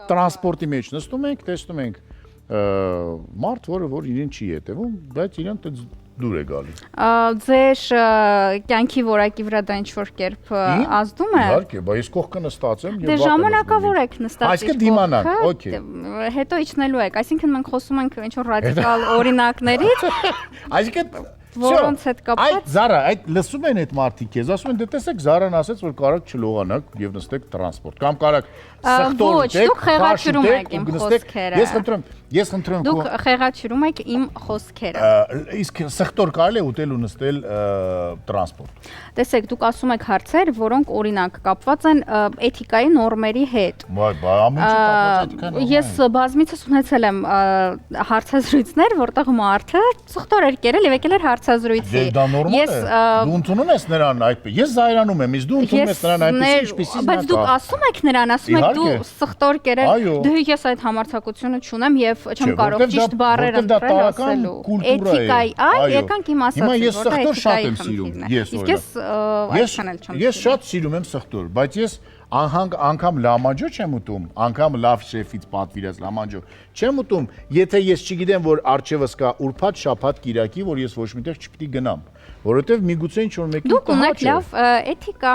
տրանսպորտի մեջ նստում ենք, տեսնում ենք մարդ, որ իրեն չի հետևում, բայց իրեն դուր է գալի։ Ձեր կյանքի որակի վրա դա ինչ-որ կերպ ազդում է։ Իհարկե, բայց ես կողքը նստած եմ եւ ժամանակավոր եք նստած։ Այսինքն դիմանանք, օքեյ։ Հետո իջնելու եք, այսինքն մենք խոսում ենք ինչ-որ ռադիկալ օրինակներից։ Այսինքն որոնց հետ կապված։ Այդ Զարա, այդ լսում են այդ մարդիկ, քեզ ասում են, դե տեսեք Զարան ասեց, որ կարաք չլողանաք եւ նստեք տրանսպորտ, կամ կարաք սխտոր Ոչ, դուք խեղաթյուրում եք իմ խոսքերը։ Ես խնդրում Դուք խեղաթյուրում եք իմ խոսքերը։ Իսկ սխտոր կարելի է ուտել ու նստել տրանսպորտ։ Տեսեք, դուք ասում եք հարցեր, որոնք օրինակ կապված են էթիկայի նորմերի հետ։ Ես բազմիցս ունեցել եմ հարցազրույցներ, որտեղ մարդը սխտոր էր կերել եւ եկել էր հարցազրույցի։ Դա նորմալ է։ Դու ընդունում ես նրան այդպես։ Ես զայրանում եմ, իսկ դու ընդունում ես նրան այդպես, ինչպեսին նա։ Բայց դուք ասում եք նրան, ասում եք դու սխտոր կերել։ Դե ես այդ համարձակությունը չունեմ եւ չեմ կարող ճիշտ բառեր ընտրել ասելու։ Էթիկայի, եկանք իմ ասածը, որ ես սխտոր շատ եմ սիրում։ Իսկ ես այդքան էլ չեմ սիրում։ Ես շատ սիրում եմ սխտոր, բայց ես անգամ լամանջո չեմ ուտում, անգամ լավ շեֆից պատվիրած լամանջո չեմ ուտում, եթե ես չգիտեմ, որ առջևս կա ուրբաթ, շաբաթ, կիրակի, որ ես ոչ միտեղ չպիտի գնամ, որովհետև միգուցե ինչ-որ մեկին դուք ունեք լավ էթիկա։